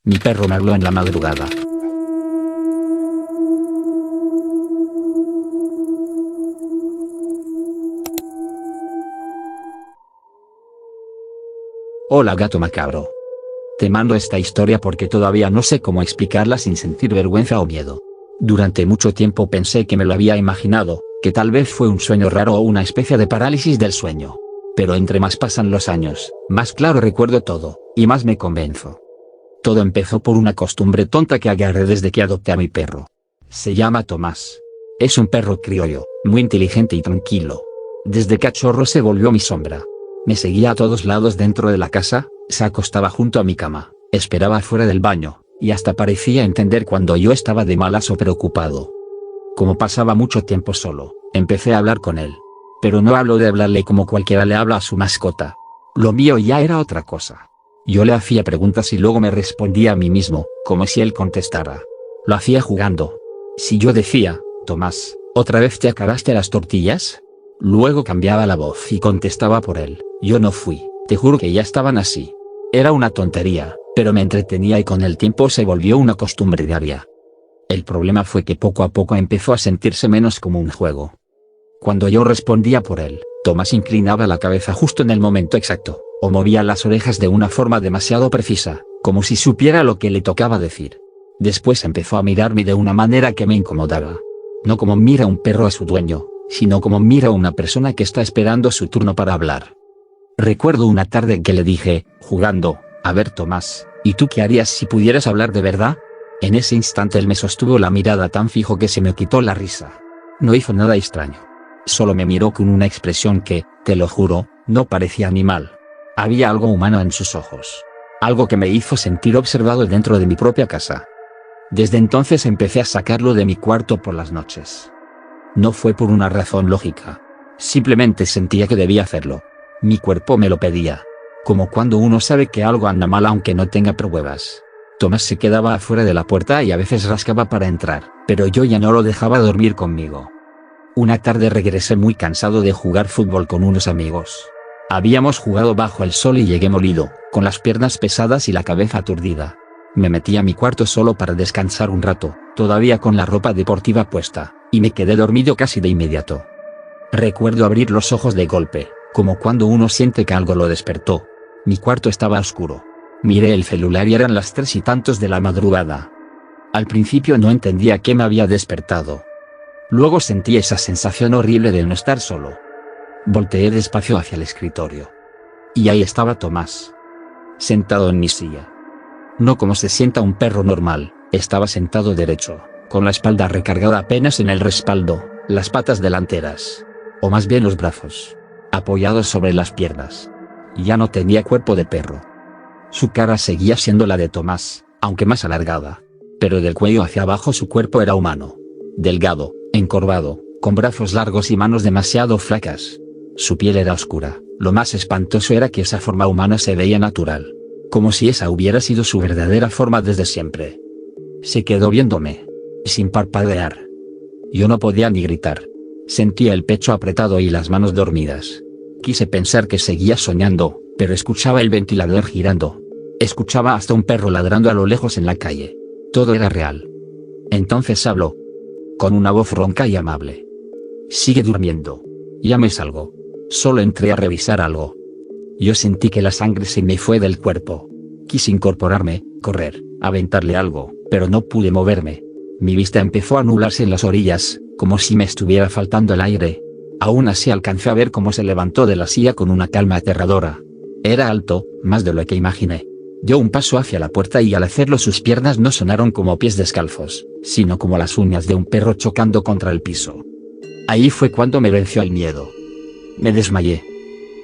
Mi perro me habló en la madrugada. Hola gato macabro. Te mando esta historia porque todavía no sé cómo explicarla sin sentir vergüenza o miedo. Durante mucho tiempo pensé que me lo había imaginado, que tal vez fue un sueño raro o una especie de parálisis del sueño. Pero entre más pasan los años, más claro recuerdo todo, y más me convenzo. Todo empezó por una costumbre tonta que agarré desde que adopté a mi perro. Se llama Tomás. Es un perro criollo, muy inteligente y tranquilo. Desde cachorro se volvió mi sombra. Me seguía a todos lados dentro de la casa, se acostaba junto a mi cama, esperaba fuera del baño, y hasta parecía entender cuando yo estaba de malas o preocupado. Como pasaba mucho tiempo solo, empecé a hablar con él. Pero no hablo de hablarle como cualquiera le habla a su mascota. Lo mío ya era otra cosa. Yo le hacía preguntas y luego me respondía a mí mismo, como si él contestara. Lo hacía jugando. Si yo decía, Tomás, ¿otra vez te acabaste las tortillas? Luego cambiaba la voz y contestaba por él, yo no fui, te juro que ya estaban así. Era una tontería, pero me entretenía y con el tiempo se volvió una costumbre diaria. El problema fue que poco a poco empezó a sentirse menos como un juego. Cuando yo respondía por él, Tomás inclinaba la cabeza justo en el momento exacto, o movía las orejas de una forma demasiado precisa, como si supiera lo que le tocaba decir. Después empezó a mirarme de una manera que me incomodaba. No como mira un perro a su dueño, sino como mira a una persona que está esperando su turno para hablar. Recuerdo una tarde en que le dije, jugando, a ver Tomás, ¿y tú qué harías si pudieras hablar de verdad? En ese instante él me sostuvo la mirada tan fijo que se me quitó la risa. No hizo nada extraño. Solo me miró con una expresión que, te lo juro, no parecía animal. Había algo humano en sus ojos. Algo que me hizo sentir observado dentro de mi propia casa. Desde entonces empecé a sacarlo de mi cuarto por las noches. No fue por una razón lógica. Simplemente sentía que debía hacerlo. Mi cuerpo me lo pedía. Como cuando uno sabe que algo anda mal aunque no tenga pruebas. Tomás se quedaba afuera de la puerta y a veces rascaba para entrar, pero yo ya no lo dejaba dormir conmigo. Una tarde regresé muy cansado de jugar fútbol con unos amigos. Habíamos jugado bajo el sol y llegué molido, con las piernas pesadas y la cabeza aturdida. Me metí a mi cuarto solo para descansar un rato, todavía con la ropa deportiva puesta, y me quedé dormido casi de inmediato. Recuerdo abrir los ojos de golpe, como cuando uno siente que algo lo despertó. Mi cuarto estaba oscuro. Miré el celular y eran las 3 y tantos de la madrugada. Al principio no entendía qué me había despertado. Luego sentí esa sensación horrible de no estar solo. Volteé despacio hacia el escritorio. Y ahí estaba Tomás. Sentado en mi silla. No como se sienta un perro normal, estaba sentado derecho, con la espalda recargada apenas en el respaldo, las patas delanteras, o más bien los brazos, apoyados sobre las piernas. Ya no tenía cuerpo de perro. Su cara seguía siendo la de Tomás, aunque más alargada. Pero del cuello hacia abajo su cuerpo era humano. Delgado, encorvado, con brazos largos y manos demasiado flacas. Su piel era oscura. Lo más espantoso era que esa forma humana se veía natural. Como si esa hubiera sido su verdadera forma desde siempre. Se quedó viéndome, sin parpadear. Yo no podía ni gritar. Sentía el pecho apretado y las manos dormidas. Quise pensar que seguía soñando, pero escuchaba el ventilador girando. Escuchaba hasta un perro ladrando a lo lejos en la calle. Todo era real. Entonces habló. Con una voz ronca y amable. Sigue durmiendo. Ya me salgo. Solo entré a revisar algo. Yo sentí que la sangre se me fue del cuerpo. Quise incorporarme, correr, aventarle algo, pero no pude moverme. Mi vista empezó a nublarse en las orillas, como si me estuviera faltando el aire. Aún así alcancé a ver cómo se levantó de la silla con una calma aterradora. Era alto, más de lo que imaginé. Dio un paso hacia la puerta y al hacerlo sus piernas no sonaron como pies descalzos, sino como las uñas de un perro chocando contra el piso. Ahí fue cuando me venció el miedo. Me desmayé.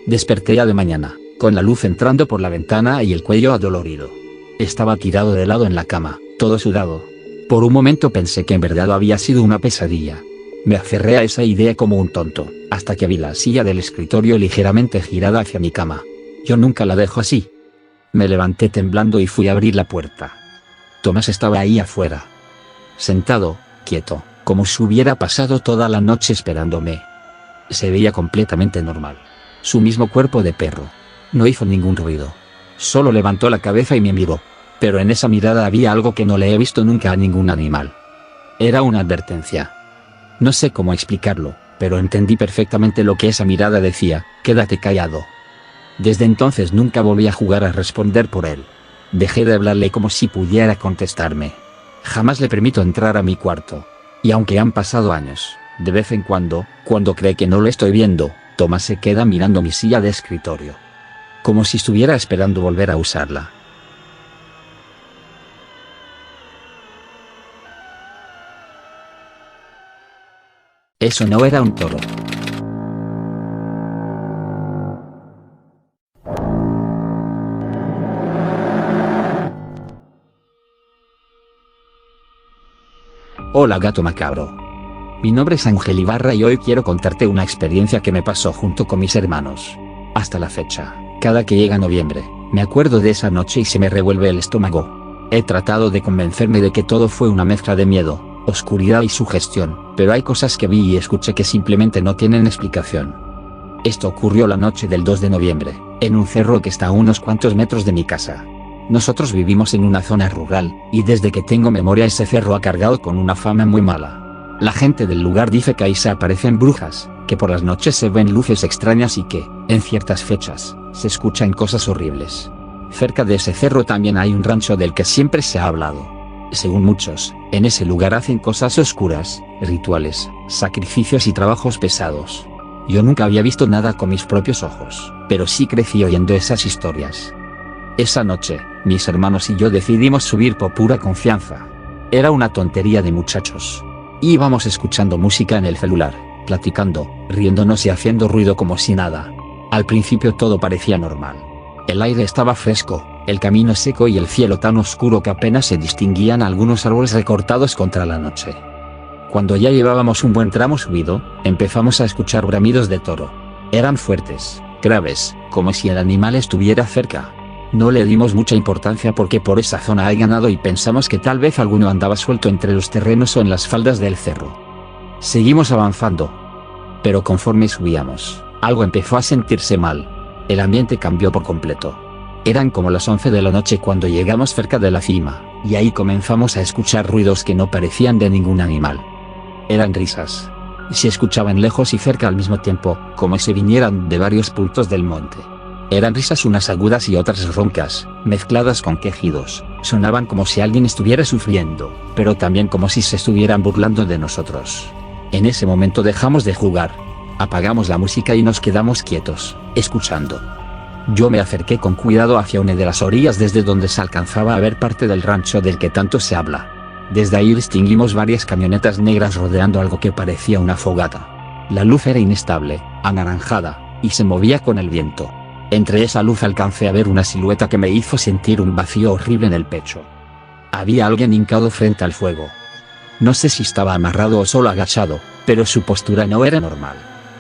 Desperté ya de mañana, con la luz entrando por la ventana y el cuello adolorido. Estaba tirado de lado en la cama, todo sudado. Por un momento pensé que en verdad había sido una pesadilla. Me aferré a esa idea como un tonto, hasta que vi la silla del escritorio ligeramente girada hacia mi cama. Yo nunca la dejo así. Me levanté temblando y fui a abrir la puerta. Tomás estaba ahí afuera. Sentado, quieto, como si hubiera pasado toda la noche esperándome. Se veía completamente normal. Su mismo cuerpo de perro. No hizo ningún ruido. Solo levantó la cabeza y me miró. Pero en esa mirada había algo que no le he visto nunca a ningún animal. Era una advertencia. No sé cómo explicarlo, pero entendí perfectamente lo que esa mirada decía: quédate callado. Desde entonces nunca volví a jugar a responder por él. Dejé de hablarle como si pudiera contestarme. Jamás le permito entrar a mi cuarto. Y aunque han pasado años, de vez en cuando cree que no lo estoy viendo, Tomás se queda mirando mi silla de escritorio. Como si estuviera esperando volver a usarla. Eso no era un toro. Hola gato macabro. Mi nombre es Ángel Ibarra y hoy quiero contarte una experiencia que me pasó junto con mis hermanos. Hasta la fecha, cada que llega noviembre, me acuerdo de esa noche y se me revuelve el estómago. He tratado de convencerme de que todo fue una mezcla de miedo, oscuridad y sugestión, pero hay cosas que vi y escuché que simplemente no tienen explicación. Esto ocurrió la noche del 2 de noviembre, en un cerro que está a unos cuantos metros de mi casa. Nosotros vivimos en una zona rural, y desde que tengo memoria ese cerro ha cargado con una fama muy mala. La gente del lugar dice que ahí se aparecen brujas, que por las noches se ven luces extrañas y que, en ciertas fechas, se escuchan cosas horribles. Cerca de ese cerro también hay un rancho del que siempre se ha hablado. Según muchos, en ese lugar hacen cosas oscuras, rituales, sacrificios y trabajos pesados. Yo nunca había visto nada con mis propios ojos, pero sí crecí oyendo esas historias. Esa noche, mis hermanos y yo decidimos subir por pura confianza. Era una tontería de muchachos. Íbamos escuchando música en el celular, platicando, riéndonos y haciendo ruido como si nada. Al principio todo parecía normal. El aire estaba fresco, el camino seco y el cielo tan oscuro que apenas se distinguían algunos árboles recortados contra la noche. Cuando ya llevábamos un buen tramo subido, empezamos a escuchar bramidos de toro. Eran fuertes, graves, como si el animal estuviera cerca. No le dimos mucha importancia porque por esa zona hay ganado y pensamos que tal vez alguno andaba suelto entre los terrenos o en las faldas del cerro. Seguimos avanzando. Pero conforme subíamos, algo empezó a sentirse mal. El ambiente cambió por completo. Eran como las 11 de la noche cuando llegamos cerca de la cima, y ahí comenzamos a escuchar ruidos que no parecían de ningún animal. Eran risas. Se escuchaban lejos y cerca al mismo tiempo, como si vinieran de varios puntos del monte. Eran risas unas agudas y otras roncas, mezcladas con quejidos. Sonaban como si alguien estuviera sufriendo, pero también como si se estuvieran burlando de nosotros. En ese momento dejamos de jugar. Apagamos la música y nos quedamos quietos, escuchando. Yo me acerqué con cuidado hacia una de las orillas desde donde se alcanzaba a ver parte del rancho del que tanto se habla. Desde ahí distinguimos varias camionetas negras rodeando algo que parecía una fogata. La luz era inestable, anaranjada, y se movía con el viento. Entre esa luz alcancé a ver una silueta que me hizo sentir un vacío horrible en el pecho. Había alguien hincado frente al fuego. No sé si estaba amarrado o solo agachado, pero su postura no era normal.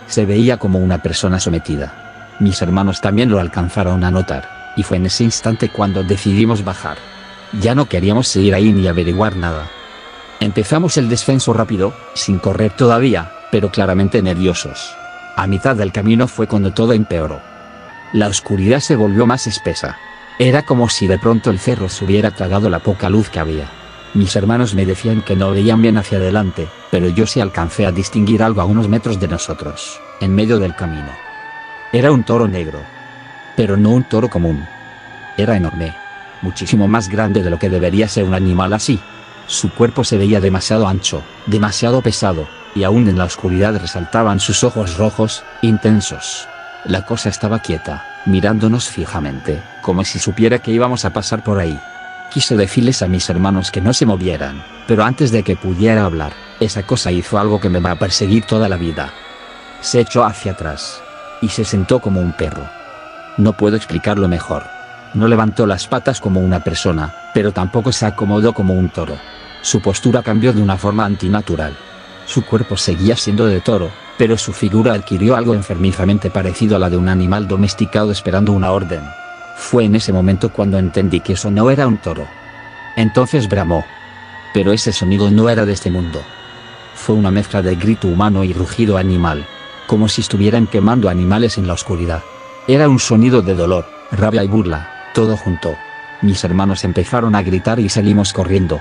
Se veía como una persona sometida. Mis hermanos también lo alcanzaron a notar, y fue en ese instante cuando decidimos bajar. Ya no queríamos seguir ahí ni averiguar nada. Empezamos el descenso rápido, sin correr todavía, pero claramente nerviosos. A mitad del camino fue cuando todo empeoró. La oscuridad se volvió más espesa. Era como si de pronto el cerro se hubiera tragado la poca luz que había. Mis hermanos me decían que no veían bien hacia adelante, pero yo sí alcancé a distinguir algo a unos metros de nosotros, en medio del camino. Era un toro negro. Pero no un toro común. Era enorme. Muchísimo más grande de lo que debería ser un animal así. Su cuerpo se veía demasiado ancho, demasiado pesado, y aún en la oscuridad resaltaban sus ojos rojos, intensos. La cosa estaba quieta, mirándonos fijamente, como si supiera que íbamos a pasar por ahí. Quise decirles a mis hermanos que no se movieran, pero antes de que pudiera hablar, esa cosa hizo algo que me va a perseguir toda la vida. Se echó hacia atrás, y se sentó como un perro. No puedo explicarlo mejor. No levantó las patas como una persona, pero tampoco se acomodó como un toro. Su postura cambió de una forma antinatural. Su cuerpo seguía siendo de toro, pero su figura adquirió algo enfermizamente parecido a la de un animal domesticado esperando una orden. Fue en ese momento cuando entendí que eso no era un toro. Entonces bramó. Pero ese sonido no era de este mundo. Fue una mezcla de grito humano y rugido animal, como si estuvieran quemando animales en la oscuridad. Era un sonido de dolor, rabia y burla, todo junto. Mis hermanos empezaron a gritar y salimos corriendo.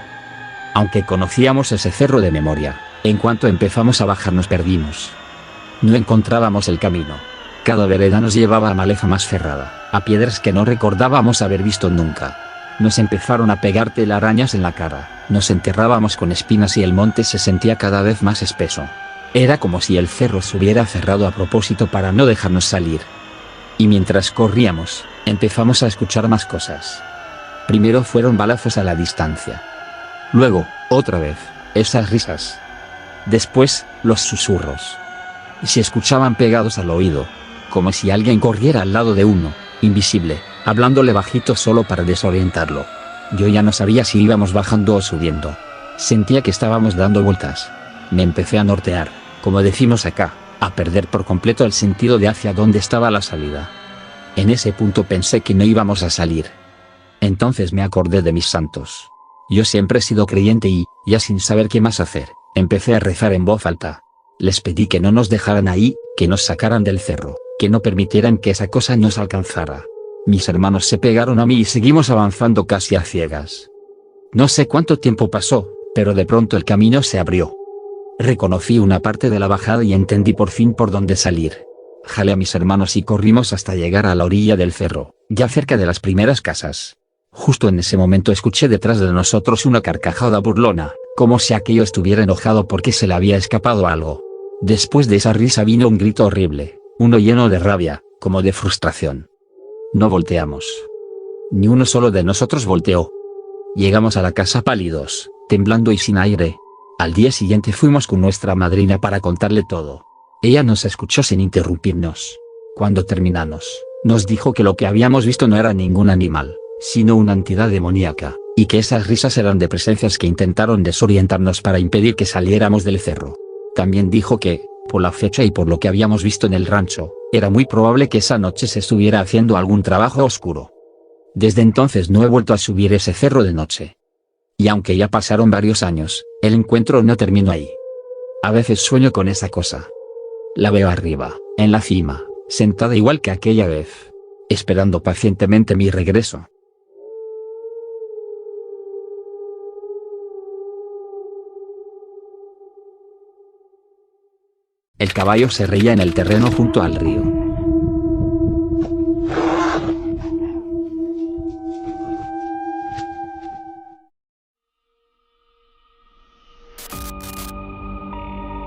Aunque conocíamos ese cerro de memoria, en cuanto empezamos a bajar nos perdimos. No encontrábamos el camino. Cada vereda nos llevaba a maleza más cerrada, a piedras que no recordábamos haber visto nunca. Nos empezaron a pegar telarañas en la cara, nos enterrábamos con espinas y el monte se sentía cada vez más espeso. Era como si el cerro se hubiera cerrado a propósito para no dejarnos salir. Y mientras corríamos, empezamos a escuchar más cosas. Primero fueron balazos a la distancia. Luego, otra vez, esas risas. Después, los susurros. Y se escuchaban pegados al oído, como si alguien corriera al lado de uno, invisible, hablándole bajito solo para desorientarlo. Yo ya no sabía si íbamos bajando o subiendo. Sentía que estábamos dando vueltas. Me empecé a nortear, como decimos acá, a perder por completo el sentido de hacia dónde estaba la salida. En ese punto pensé que no íbamos a salir. Entonces me acordé de mis santos. Yo siempre he sido creyente y, ya sin saber qué más hacer, empecé a rezar en voz alta. Les pedí que no nos dejaran ahí, que nos sacaran del cerro, que no permitieran que esa cosa nos alcanzara. Mis hermanos se pegaron a mí y seguimos avanzando casi a ciegas. No sé cuánto tiempo pasó, pero de pronto el camino se abrió. Reconocí una parte de la bajada y entendí por fin por dónde salir. Jalé a mis hermanos y corrimos hasta llegar a la orilla del cerro, ya cerca de las primeras casas. Justo en ese momento escuché detrás de nosotros una carcajada burlona, como si aquello estuviera enojado porque se le había escapado algo. Después de esa risa vino un grito horrible, uno lleno de rabia, como de frustración. No volteamos. Ni uno solo de nosotros volteó. Llegamos a la casa pálidos, temblando y sin aire. Al día siguiente fuimos con nuestra madrina para contarle todo. Ella nos escuchó sin interrumpirnos. Cuando terminamos, nos dijo que lo que habíamos visto no era ningún animal, sino una entidad demoníaca, y que esas risas eran de presencias que intentaron desorientarnos para impedir que saliéramos del cerro. También dijo que, por la fecha y por lo que habíamos visto en el rancho, era muy probable que esa noche se estuviera haciendo algún trabajo oscuro. Desde entonces no he vuelto a subir ese cerro de noche. Y aunque ya pasaron varios años, el encuentro no terminó ahí. A veces sueño con esa cosa. La veo arriba, en la cima, sentada igual que aquella vez, esperando pacientemente mi regreso. El caballo se reía en el terreno junto al río.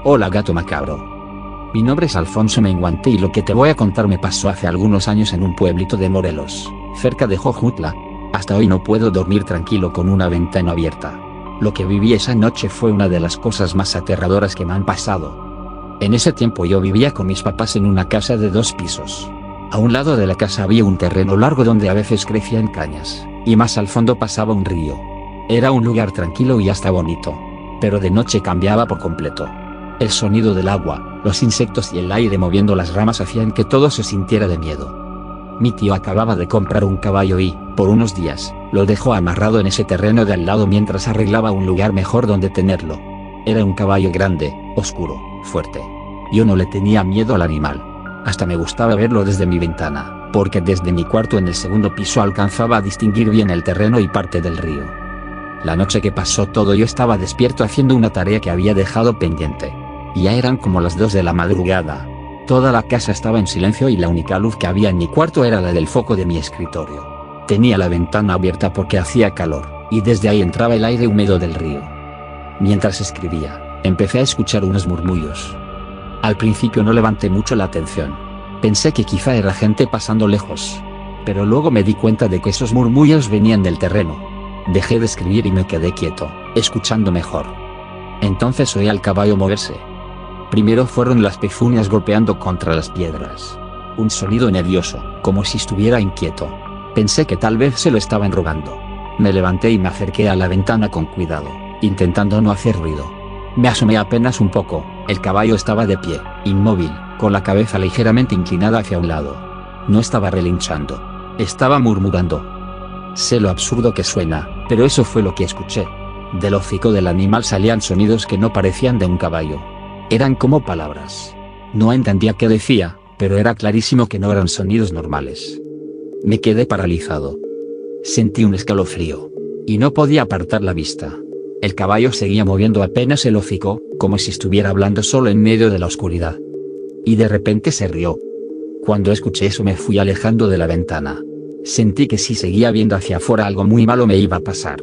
Hola gato macabro. Mi nombre es Alfonso Menguante y lo que te voy a contar me pasó hace algunos años en un pueblito de Morelos, cerca de Jojutla. Hasta hoy no puedo dormir tranquilo con una ventana abierta. Lo que viví esa noche fue una de las cosas más aterradoras que me han pasado. En ese tiempo yo vivía con mis papás en una casa de 2 pisos. A un lado de la casa había un terreno largo donde a veces crecían cañas, y más al fondo pasaba un río. Era un lugar tranquilo y hasta bonito. Pero de noche cambiaba por completo. El sonido del agua, los insectos y el aire moviendo las ramas hacían que todo se sintiera de miedo. Mi tío acababa de comprar un caballo y, por unos días, lo dejó amarrado en ese terreno de al lado mientras arreglaba un lugar mejor donde tenerlo. Era un caballo grande, oscuro, fuerte. Yo no le tenía miedo al animal. Hasta me gustaba verlo desde mi ventana, porque desde mi cuarto en el segundo piso alcanzaba a distinguir bien el terreno y parte del río. La noche que pasó todo yo estaba despierto haciendo una tarea que había dejado pendiente. Ya eran como las 2 de la madrugada. Toda la casa estaba en silencio y la única luz que había en mi cuarto era la del foco de mi escritorio. Tenía la ventana abierta porque hacía calor, y desde ahí entraba el aire húmedo del río. Mientras escribía, empecé a escuchar unos murmullos. Al principio no levanté mucho la atención. Pensé que quizá era gente pasando lejos. Pero luego me di cuenta de que esos murmullos venían del terreno. Dejé de escribir y me quedé quieto, escuchando mejor. Entonces oí al caballo moverse. Primero fueron las pezuñas golpeando contra las piedras. Un sonido nervioso, como si estuviera inquieto. Pensé que tal vez se lo estaban rogando. Me levanté y me acerqué a la ventana con cuidado, intentando no hacer ruido. Me asomé apenas un poco. El caballo estaba de pie, inmóvil, con la cabeza ligeramente inclinada hacia un lado. No estaba relinchando. Estaba murmurando. Sé lo absurdo que suena, pero eso fue lo que escuché. Del hocico del animal salían sonidos que no parecían de un caballo. Eran como palabras. No entendía qué decía, pero era clarísimo que no eran sonidos normales. Me quedé paralizado. Sentí un escalofrío. Y no podía apartar la vista. El caballo seguía moviendo apenas el hocico, como si estuviera hablando solo en medio de la oscuridad. Y de repente se rió. Cuando escuché eso me fui alejando de la ventana. Sentí que si seguía viendo hacia afuera algo muy malo me iba a pasar.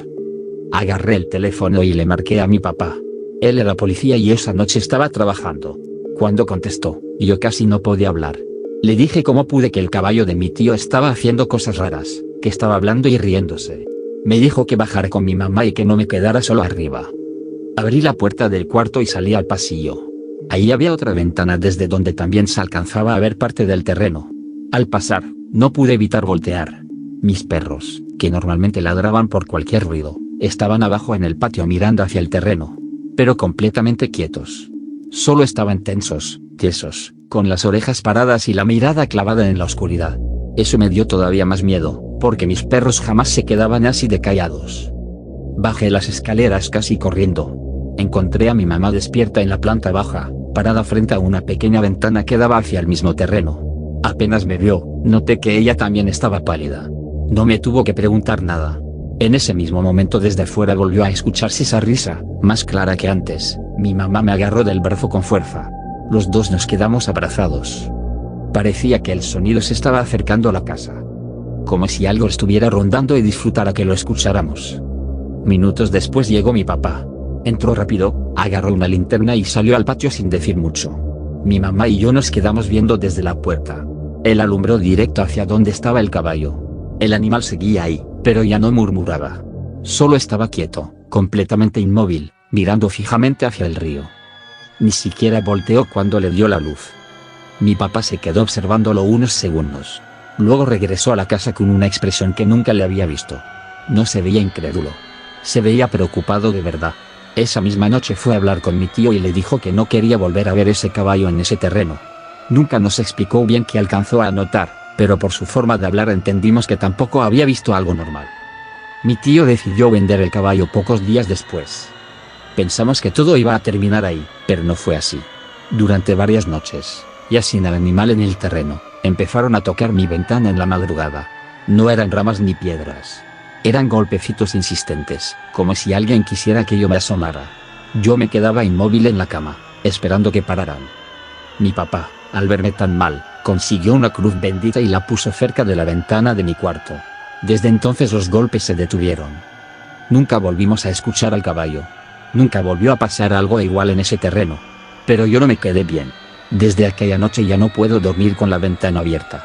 Agarré el teléfono y le marqué a mi papá. Él era policía y esa noche estaba trabajando. Cuando contestó, yo casi no podía hablar. Le dije cómo pude que el caballo de mi tío estaba haciendo cosas raras, que estaba hablando y riéndose. Me dijo que bajara con mi mamá y que no me quedara solo arriba. Abrí la puerta del cuarto y salí al pasillo. Ahí había otra ventana desde donde también se alcanzaba a ver parte del terreno. Al pasar, no pude evitar voltear. Mis perros, que normalmente ladraban por cualquier ruido, estaban abajo en el patio mirando hacia el terreno, pero completamente quietos. Solo estaban tensos, tiesos, con las orejas paradas y la mirada clavada en la oscuridad. Eso me dio todavía más miedo, porque mis perros jamás se quedaban así de callados. Bajé las escaleras casi corriendo. Encontré a mi mamá despierta en la planta baja, parada frente a una pequeña ventana que daba hacia el mismo terreno. Apenas me vio, noté que ella también estaba pálida. No me tuvo que preguntar nada. En ese mismo momento desde fuera volvió a escucharse esa risa, más clara que antes. Mi mamá me agarró del brazo con fuerza. Los dos nos quedamos abrazados. Parecía que el sonido se estaba acercando a la casa. Como si algo estuviera rondando y disfrutara que lo escucháramos. Minutos después llegó mi papá. Entró rápido, agarró una linterna y salió al patio sin decir mucho. Mi mamá y yo nos quedamos viendo desde la puerta. Él alumbró directo hacia donde estaba el caballo. El animal seguía ahí, pero ya no murmuraba. Solo estaba quieto, completamente inmóvil, mirando fijamente hacia el río. Ni siquiera volteó cuando le dio la luz. Mi papá se quedó observándolo unos segundos. Luego regresó a la casa con una expresión que nunca le había visto. No se veía incrédulo. Se veía preocupado de verdad. Esa misma noche fue a hablar con mi tío y le dijo que no quería volver a ver ese caballo en ese terreno. Nunca nos explicó bien qué alcanzó a notar, pero por su forma de hablar entendimos que tampoco había visto algo normal. Mi tío decidió vender el caballo pocos días después. Pensamos que todo iba a terminar ahí, pero no fue así. Durante varias noches, ya sin el animal en el terreno, empezaron a tocar mi ventana en la madrugada. No eran ramas ni piedras. Eran golpecitos insistentes, como si alguien quisiera que yo me asomara. Yo me quedaba inmóvil en la cama, esperando que pararan. Mi papá, al verme tan mal, consiguió una cruz bendita y la puso cerca de la ventana de mi cuarto. Desde entonces los golpes se detuvieron. Nunca volvimos a escuchar al caballo. Nunca volvió a pasar algo igual en ese terreno. Pero yo no me quedé bien. Desde aquella noche ya no puedo dormir con la ventana abierta.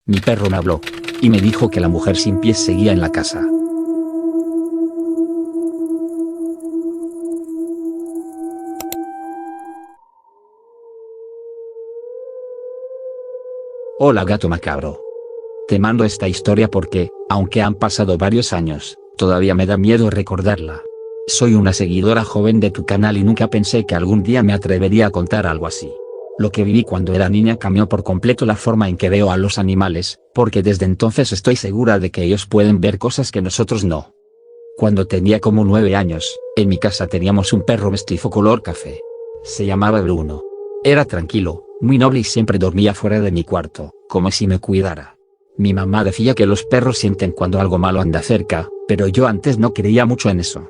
Mi perro me habló, y me dijo que la mujer sin pies seguía en la casa. Hola gato macabro. Te mando esta historia porque, aunque han pasado varios años, todavía me da miedo recordarla. Soy una seguidora joven de tu canal y nunca pensé que algún día me atrevería a contar algo así. Lo que viví cuando era niña cambió por completo la forma en que veo a los animales, porque desde entonces estoy segura de que ellos pueden ver cosas que nosotros no. Cuando tenía como 9 años, en mi casa teníamos un perro mestizo color café. Se llamaba Bruno. Era tranquilo, muy noble y siempre dormía fuera de mi cuarto, como si me cuidara. Mi mamá decía que los perros sienten cuando algo malo anda cerca, pero yo antes no creía mucho en eso.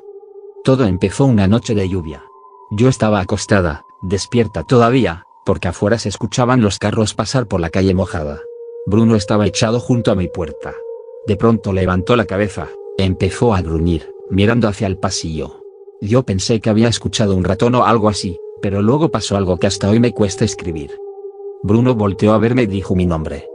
Todo empezó una noche de lluvia. Yo estaba acostada, despierta todavía, porque afuera se escuchaban los carros pasar por la calle mojada. Bruno estaba echado junto a mi puerta. De pronto levantó la cabeza, empezó a gruñir, mirando hacia el pasillo. Yo pensé que había escuchado un ratón o algo así, pero luego pasó algo que hasta hoy me cuesta escribir. Bruno volteó a verme y dijo mi nombre.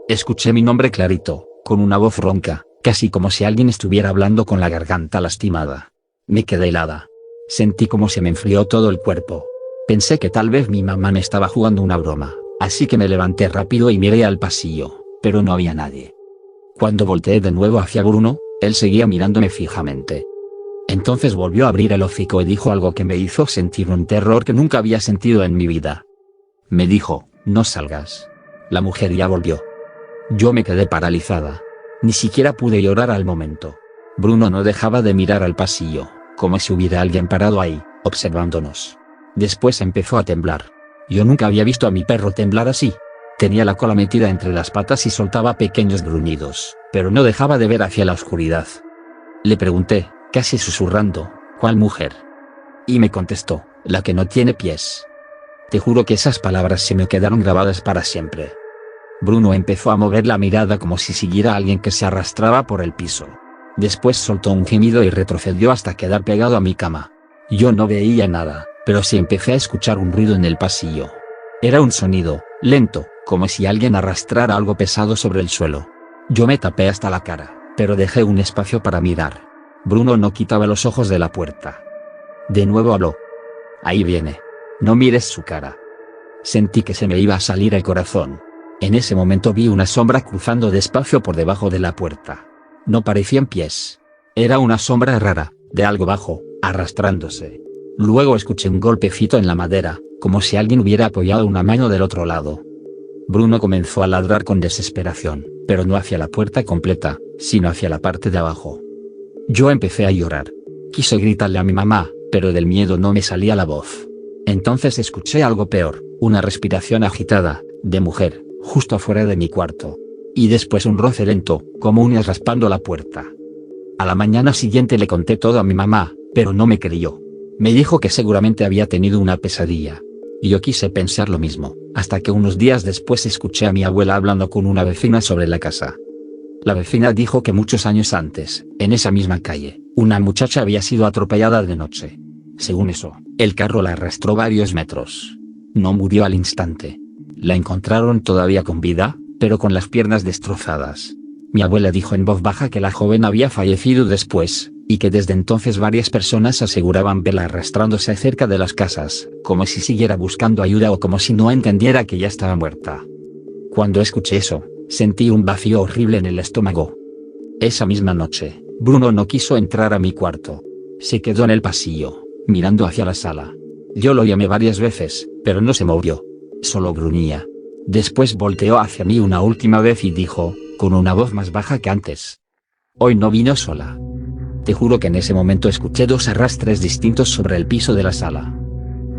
Escuché mi nombre clarito, con una voz ronca, casi como si alguien estuviera hablando con la garganta lastimada. Me quedé helada. Sentí como se me enfrió todo el cuerpo. Pensé que tal vez mi mamá me estaba jugando una broma, así que me levanté rápido y miré al pasillo, pero no había nadie. Cuando volteé de nuevo hacia Bruno, él seguía mirándome fijamente. Entonces volvió a abrir el hocico y dijo algo que me hizo sentir un terror que nunca había sentido en mi vida. Me dijo, no salgas. La mujer ya volvió. Yo me quedé paralizada. Ni siquiera pude llorar al momento. Bruno no dejaba de mirar al pasillo, como si hubiera alguien parado ahí, observándonos. Después empezó a temblar. Yo nunca había visto a mi perro temblar así. Tenía la cola metida entre las patas y soltaba pequeños gruñidos, pero no dejaba de ver hacia la oscuridad. Le pregunté, casi susurrando, ¿cuál mujer? Y me contestó, la que no tiene pies. Te juro que esas palabras se me quedaron grabadas para siempre. Bruno empezó a mover la mirada como si siguiera a alguien que se arrastraba por el piso. Después soltó un gemido y retrocedió hasta quedar pegado a mi cama. Yo no veía nada, pero sí empecé a escuchar un ruido en el pasillo. Era un sonido, lento, como si alguien arrastrara algo pesado sobre el suelo. Yo me tapé hasta la cara, pero dejé un espacio para mirar. Bruno no quitaba los ojos de la puerta. De nuevo habló. Ahí viene. No mires su cara. Sentí que se me iba a salir el corazón. En ese momento vi una sombra cruzando despacio por debajo de la puerta. No parecían pies. Era una sombra rara, de algo bajo, arrastrándose. Luego escuché un golpecito en la madera, como si alguien hubiera apoyado una mano del otro lado. Bruno comenzó a ladrar con desesperación, pero no hacia la puerta completa, sino hacia la parte de abajo. Yo empecé a llorar. Quise gritarle a mi mamá, pero del miedo no me salía la voz. Entonces escuché algo peor, una respiración agitada, de mujer, justo afuera de mi cuarto. Y después un roce lento, como uñas raspando la puerta. A la mañana siguiente le conté todo a mi mamá, pero no me creyó. Me dijo que seguramente había tenido una pesadilla. Y yo quise pensar lo mismo, hasta que unos días después escuché a mi abuela hablando con una vecina sobre la casa. La vecina dijo que muchos años antes, en esa misma calle, una muchacha había sido atropellada de noche. Según eso, el carro la arrastró varios metros. No murió al instante. La encontraron todavía con vida, pero con las piernas destrozadas. Mi abuela dijo en voz baja que la joven había fallecido después, y que desde entonces varias personas aseguraban verla arrastrándose cerca de las casas, como si siguiera buscando ayuda o como si no entendiera que ya estaba muerta. Cuando escuché eso, sentí un vacío horrible en el estómago. Esa misma noche, Bruno no quiso entrar a mi cuarto. Se quedó en el pasillo, mirando hacia la sala. Yo lo llamé varias veces, pero no se movió. Solo gruñía. Después volteó hacia mí una última vez y dijo, con una voz más baja que antes: hoy no vino sola. Te juro que en ese momento escuché dos arrastres distintos sobre el piso de la sala.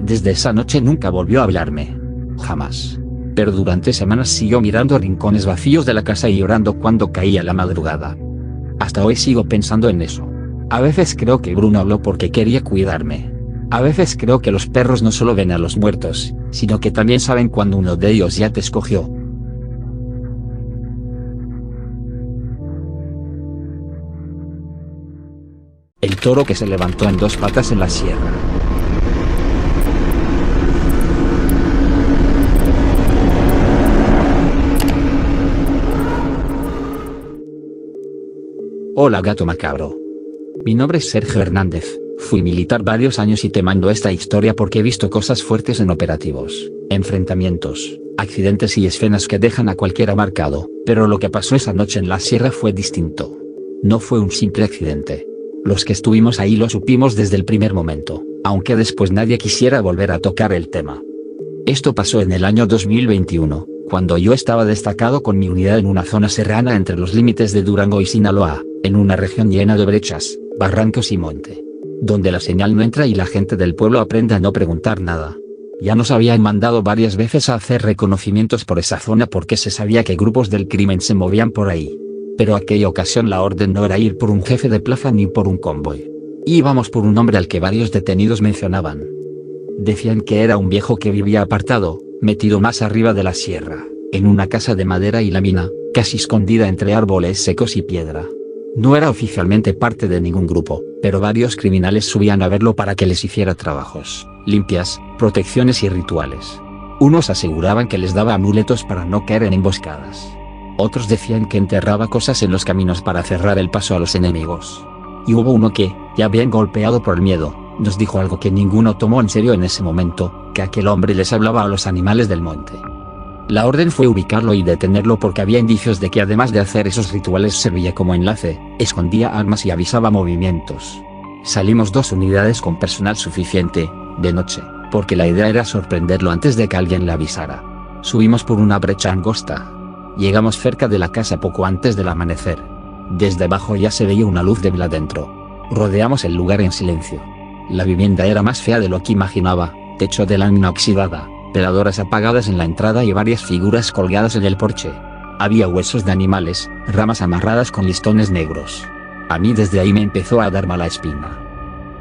Desde esa noche nunca volvió a hablarme. Jamás. Pero durante semanas siguió mirando rincones vacíos de la casa y llorando cuando caía la madrugada. Hasta hoy sigo pensando en eso. A veces creo que Bruno habló porque quería cuidarme. A veces creo que los perros no solo ven a los muertos, sino que también saben cuando uno de ellos ya te escogió. El toro que se levantó en dos patas en la sierra. Hola gato macabro. Mi nombre es Sergio Hernández, fui militar varios años y te mando esta historia porque he visto cosas fuertes en operativos, enfrentamientos, accidentes y escenas que dejan a cualquiera marcado, pero lo que pasó esa noche en la sierra fue distinto. No fue un simple accidente. Los que estuvimos ahí lo supimos desde el primer momento, aunque después nadie quisiera volver a tocar el tema. Esto pasó en el año 2021, cuando yo estaba destacado con mi unidad en una zona serrana entre los límites de Durango y Sinaloa, en una región llena de brechas, barrancos y monte, donde la señal no entra y la gente del pueblo aprende a no preguntar nada. Ya nos habían mandado varias veces a hacer reconocimientos por esa zona porque se sabía que grupos del crimen se movían por ahí. Pero aquella ocasión la orden no era ir por un jefe de plaza ni por un convoy. Íbamos por un hombre al que varios detenidos mencionaban. Decían que era un viejo que vivía apartado, metido más arriba de la sierra, en una casa de madera y lámina, casi escondida entre árboles secos y piedra. No era oficialmente parte de ningún grupo, pero varios criminales subían a verlo para que les hiciera trabajos, limpias, protecciones y rituales. Unos aseguraban que les daba amuletos para no caer en emboscadas. Otros decían que enterraba cosas en los caminos para cerrar el paso a los enemigos. Y hubo uno que, ya bien golpeado por el miedo, nos dijo algo que ninguno tomó en serio en ese momento, que aquel hombre les hablaba a los animales del monte. La orden fue ubicarlo y detenerlo porque había indicios de que además de hacer esos rituales servía como enlace, escondía armas y avisaba movimientos. Salimos 2 unidades con personal suficiente, de noche, porque la idea era sorprenderlo antes de que alguien le avisara. Subimos por una brecha angosta. Llegamos cerca de la casa poco antes del amanecer. Desde abajo ya se veía una luz débil adentro. Rodeamos el lugar en silencio. La vivienda era más fea de lo que imaginaba, techo de lámina oxidada, veladoras apagadas en la entrada y varias figuras colgadas en el porche. Había huesos de animales, ramas amarradas con listones negros. A mí desde ahí me empezó a dar mala espina.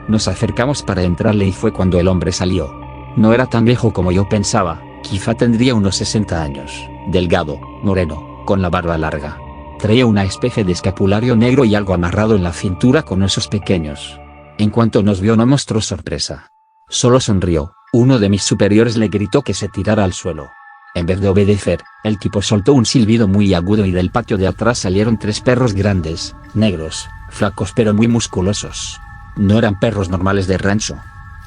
Nos acercamos para entrarle y fue cuando el hombre salió. No era tan viejo como yo pensaba, quizá tendría unos 60 años, delgado, moreno, con la barba larga. Traía una especie de escapulario negro y algo amarrado en la cintura con osos pequeños. En cuanto nos vio no mostró sorpresa. Solo sonrió. Uno de mis superiores le gritó que se tirara al suelo. En vez de obedecer, el tipo soltó un silbido muy agudo y del patio de atrás salieron 3 perros grandes, negros, flacos pero muy musculosos. No eran perros normales de rancho.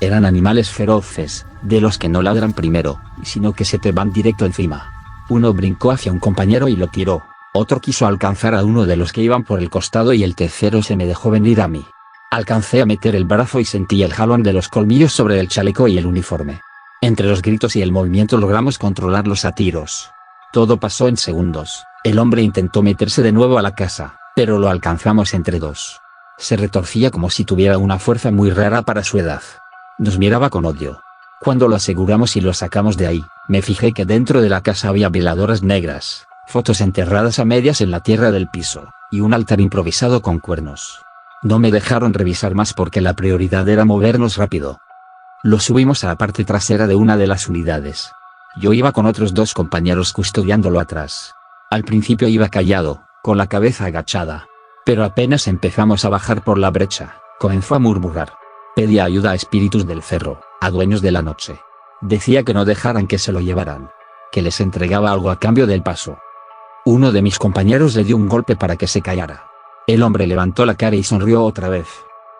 Eran animales feroces, de los que no ladran primero, sino que se te van directo encima. Uno brincó hacia un compañero y lo tiró. Otro quiso alcanzar a uno de los que iban por el costado y el tercero se me dejó venir a mí. Alcancé a meter el brazo y sentí el jalón de los colmillos sobre el chaleco y el uniforme. Entre los gritos y el movimiento logramos controlarlos a tiros. Todo pasó en segundos. El hombre intentó meterse de nuevo a la casa, pero lo alcanzamos entre dos. Se retorcía como si tuviera una fuerza muy rara para su edad. Nos miraba con odio. Cuando lo aseguramos y lo sacamos de ahí, me fijé que dentro de la casa había veladoras negras, fotos enterradas a medias en la tierra del piso, y un altar improvisado con cuernos. No me dejaron revisar más porque la prioridad era movernos rápido. Lo subimos a la parte trasera de una de las unidades. Yo iba con otros 2 compañeros custodiándolo atrás. Al principio iba callado, con la cabeza agachada. Pero apenas empezamos a bajar por la brecha, comenzó a murmurar. Pedía ayuda a espíritus del cerro, a dueños de la noche. Decía que no dejaran que se lo llevaran. Que les entregaba algo a cambio del paso. Uno de mis compañeros le dio un golpe para que se callara. El hombre levantó la cara y sonrió otra vez.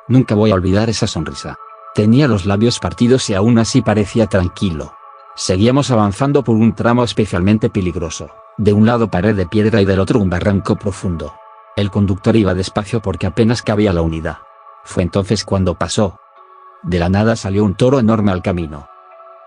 Nunca voy a olvidar esa sonrisa. Tenía los labios partidos y aún así parecía tranquilo. Seguíamos avanzando por un tramo especialmente peligroso. De un lado pared de piedra y del otro un barranco profundo. El conductor iba despacio porque apenas cabía la unidad. Fue entonces cuando pasó. De la nada salió un toro enorme al camino.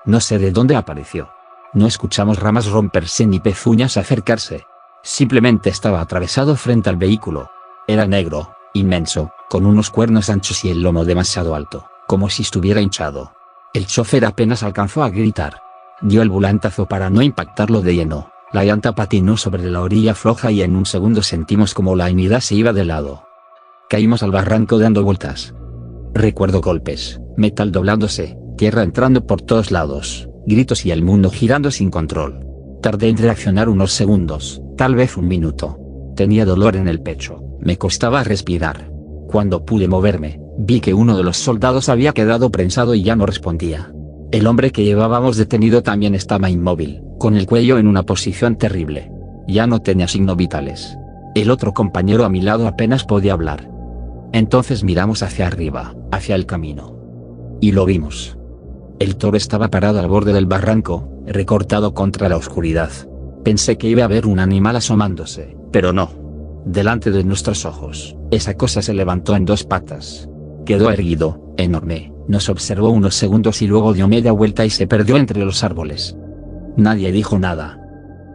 No sé de dónde apareció. No escuchamos ramas romperse ni pezuñas acercarse. Simplemente estaba atravesado frente al vehículo. Era negro, inmenso, con unos cuernos anchos y el lomo demasiado alto, como si estuviera hinchado. El chofer apenas alcanzó a gritar. Dio el volantazo para no impactarlo de lleno. La llanta patinó sobre la orilla floja y en un segundo sentimos como la unidad se iba de lado. Caímos al barranco dando vueltas. Recuerdo golpes, metal doblándose, tierra entrando por todos lados, gritos y el mundo girando sin control. Tardé en reaccionar unos segundos, tal vez un minuto. Tenía dolor en el pecho, me costaba respirar. Cuando pude moverme, vi que uno de los soldados había quedado prensado y ya no respondía. El hombre que llevábamos detenido también estaba inmóvil, con el cuello en una posición terrible. Ya no tenía signos vitales. El otro compañero a mi lado apenas podía hablar. Entonces miramos hacia arriba, hacia el camino. Y lo vimos. El toro estaba parado al borde del barranco, recortado contra la oscuridad. Pensé que iba a ver un animal asomándose, pero no. Delante de nuestros ojos, esa cosa se levantó en 2 patas. Quedó erguido, enorme, nos observó unos segundos y luego dio media vuelta y se perdió entre los árboles. Nadie dijo nada.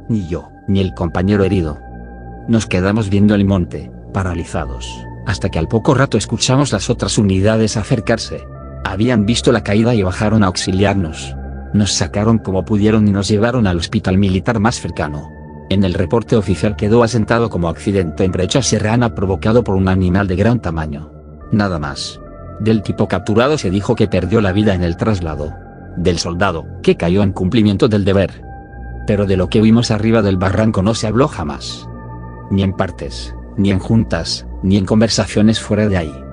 Ni yo, ni el compañero herido. Nos quedamos viendo el monte, paralizados, hasta que al poco rato escuchamos las otras unidades acercarse. Habían visto la caída y bajaron a auxiliarnos. Nos sacaron como pudieron y nos llevaron al hospital militar más cercano. En el reporte oficial quedó asentado como accidente en brecha serrana provocado por un animal de gran tamaño. Nada más. Del tipo capturado se dijo que perdió la vida en el traslado. Del soldado, que cayó en cumplimiento del deber. Pero de lo que vimos arriba del barranco no se habló jamás. Ni en partes, ni en juntas, ni en conversaciones fuera de ahí.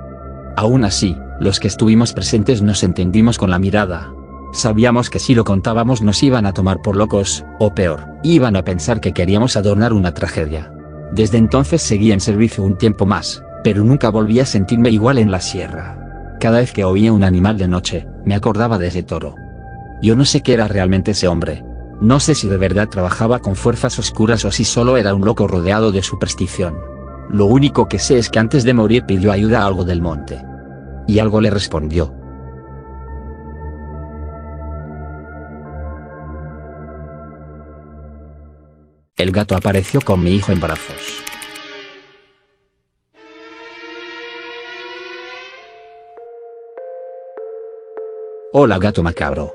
Aún así, los que estuvimos presentes nos entendimos con la mirada. Sabíamos que si lo contábamos nos iban a tomar por locos, o peor, iban a pensar que queríamos adornar una tragedia. Desde entonces seguí en servicio un tiempo más, pero nunca volví a sentirme igual en la sierra. Cada vez que oía un animal de noche, me acordaba de ese toro. Yo no sé qué era realmente ese hombre. No sé si de verdad trabajaba con fuerzas oscuras o si solo era un loco rodeado de superstición. Lo único que sé es que antes de morir pidió ayuda a algo del monte. Y algo le respondió. El gato apareció con mi hijo en brazos. Hola gato macabro.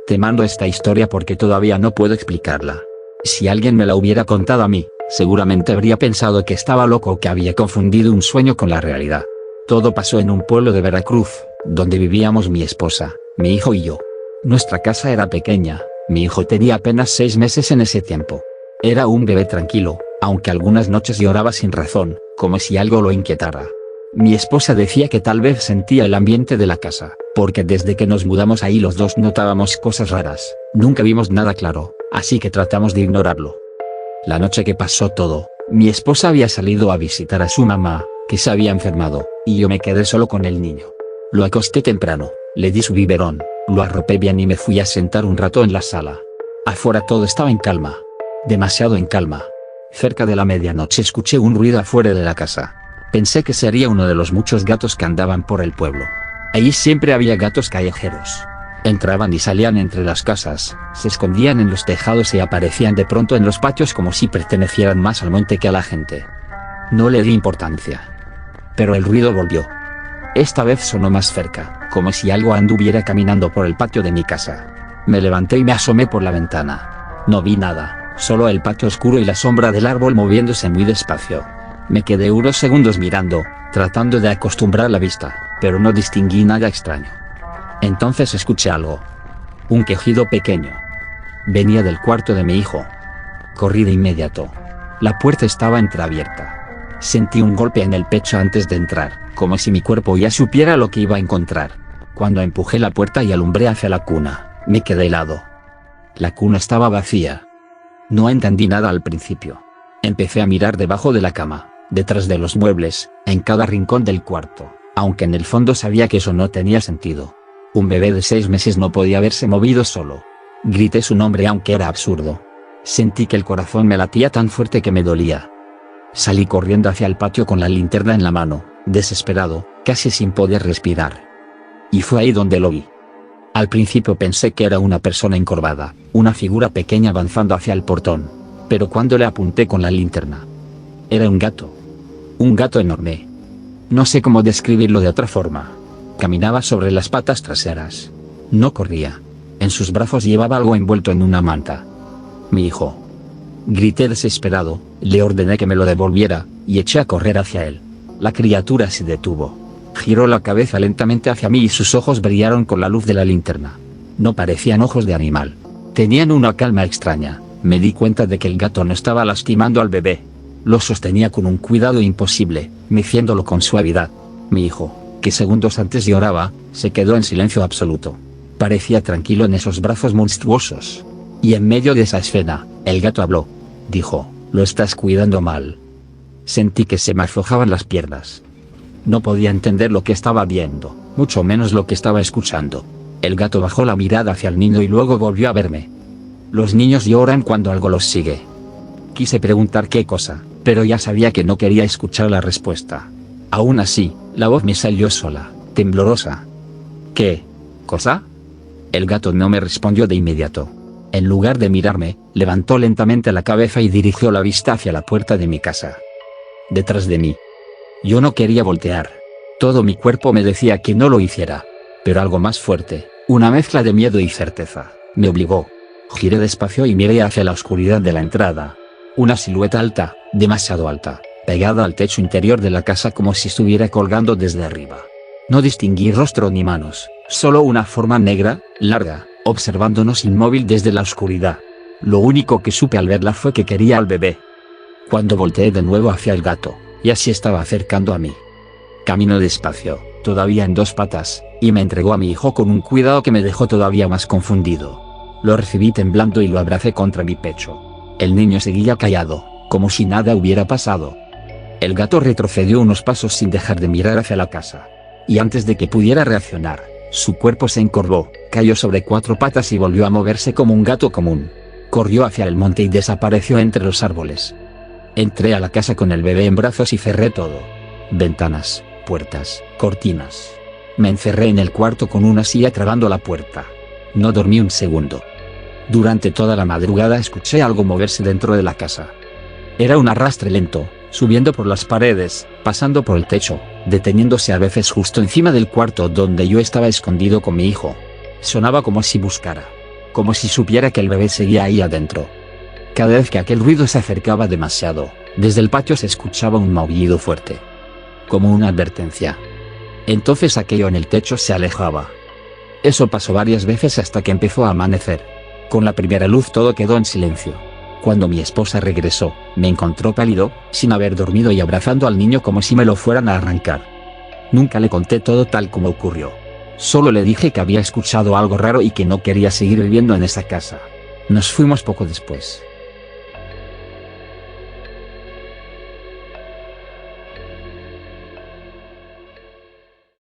Te mando esta historia porque todavía no puedo explicarla. Si alguien me la hubiera contado a mí, seguramente habría pensado que estaba loco o que había confundido un sueño con la realidad. Todo pasó en un pueblo de Veracruz, donde vivíamos mi esposa, mi hijo y yo. Nuestra casa era pequeña, mi hijo tenía apenas 6 meses en ese tiempo. Era un bebé tranquilo, aunque algunas noches lloraba sin razón, como si algo lo inquietara. Mi esposa decía que tal vez sentía el ambiente de la casa, porque desde que nos mudamos ahí los dos notábamos cosas raras. Nunca vimos nada claro, así que tratamos de ignorarlo. La noche que pasó todo, mi esposa había salido a visitar a su mamá, que se había enfermado, y yo me quedé solo con el niño. Lo acosté temprano, le di su biberón, lo arropé bien y me fui a sentar un rato en la sala. Afuera todo estaba en calma. Demasiado en calma. Cerca de la medianoche escuché un ruido afuera de la casa. Pensé que sería uno de los muchos gatos que andaban por el pueblo. Allí siempre había gatos callejeros. Entraban y salían entre las casas, se escondían en los tejados y aparecían de pronto en los patios como si pertenecieran más al monte que a la gente. No le di importancia. Pero el ruido volvió. Esta vez sonó más cerca, como si algo anduviera caminando por el patio de mi casa. Me levanté y me asomé por la ventana. No vi nada, solo el patio oscuro y la sombra del árbol moviéndose muy despacio. Me quedé unos segundos mirando, tratando de acostumbrar la vista, pero no distinguí nada extraño. Entonces escuché algo. Un quejido pequeño. Venía del cuarto de mi hijo. Corrí de inmediato. La puerta estaba entreabierta. Sentí un golpe en el pecho antes de entrar, como si mi cuerpo ya supiera lo que iba a encontrar. Cuando empujé la puerta y alumbré hacia la cuna, me quedé helado. La cuna estaba vacía. No entendí nada al principio. Empecé a mirar debajo de la cama, detrás de los muebles, en cada rincón del cuarto, aunque en el fondo sabía que eso no tenía sentido. Un bebé de 6 meses no podía haberse movido solo. Grité su nombre aunque era absurdo. Sentí que el corazón me latía tan fuerte que me dolía. Salí corriendo hacia el patio con la linterna en la mano, desesperado, casi sin poder respirar. Y fue ahí donde lo vi. Al principio pensé que era una persona encorvada, una figura pequeña avanzando hacia el portón. Pero cuando le apunté con la linterna, era un gato. Un gato enorme. No sé cómo describirlo de otra forma. Caminaba sobre las patas traseras. No corría. En sus brazos llevaba algo envuelto en una manta. Mi hijo. Grité desesperado, le ordené que me lo devolviera, y eché a correr hacia él. La criatura se detuvo. Giró la cabeza lentamente hacia mí y sus ojos brillaron con la luz de la linterna. No parecían ojos de animal. Tenían una calma extraña. Me di cuenta de que el gato no estaba lastimando al bebé. Lo sostenía con un cuidado imposible, meciéndolo con suavidad. Mi hijo, que segundos antes lloraba, se quedó en silencio absoluto. Parecía tranquilo en esos brazos monstruosos. Y en medio de esa escena, el gato habló. Dijo, lo estás cuidando mal. Sentí que se me aflojaban las piernas. No podía entender lo que estaba viendo, mucho menos lo que estaba escuchando. El gato bajó la mirada hacia el niño y luego volvió a verme. Los niños lloran cuando algo los sigue. Quise preguntar qué cosa, pero ya sabía que no quería escuchar la respuesta. Aún así, la voz me salió sola, temblorosa. ¿Qué cosa? El gato no me respondió de inmediato. En lugar de mirarme, levantó lentamente la cabeza y dirigió la vista hacia la puerta de mi casa. Detrás de mí. Yo no quería voltear. Todo mi cuerpo me decía que no lo hiciera. Pero algo más fuerte, una mezcla de miedo y certeza, me obligó. Giré despacio y miré hacia la oscuridad de la entrada. Una silueta alta, demasiado alta, pegada al techo interior de la casa como si estuviera colgando desde arriba. No distinguí rostro ni manos, solo una forma negra, larga, observándonos inmóvil desde la oscuridad. Lo único que supe al verla fue que quería al bebé. Cuando volteé de nuevo hacia el gato, ya se estaba acercando a mí. Caminó despacio, todavía en 2 patas, y me entregó a mi hijo con un cuidado que me dejó todavía más confundido. Lo recibí temblando y lo abracé contra mi pecho. El niño seguía callado, como si nada hubiera pasado. El gato retrocedió unos pasos sin dejar de mirar hacia la casa. Y antes de que pudiera reaccionar, su cuerpo se encorvó, cayó sobre 4 patas y volvió a moverse como un gato común. Corrió hacia el monte y desapareció entre los árboles. Entré a la casa con el bebé en brazos y cerré todo. Ventanas, puertas, cortinas. Me encerré en el cuarto con una silla trabando la puerta. No dormí un segundo. Durante toda la madrugada escuché algo moverse dentro de la casa. Era un arrastre lento, subiendo por las paredes, pasando por el techo, deteniéndose a veces justo encima del cuarto donde yo estaba escondido con mi hijo. Sonaba como si buscara. como si supiera que el bebé seguía ahí adentro. Cada vez que aquel ruido se acercaba demasiado, desde el patio se escuchaba un maullido fuerte, como una advertencia. Entonces aquello en el techo se alejaba. Eso pasó varias veces hasta que empezó a amanecer. Con la primera luz todo quedó en silencio. Cuando mi esposa regresó, me encontró pálido, sin haber dormido y abrazando al niño como si me lo fueran a arrancar. Nunca le conté todo tal como ocurrió. Solo le dije que había escuchado algo raro y que no quería seguir viviendo en esa casa. Nos fuimos poco después.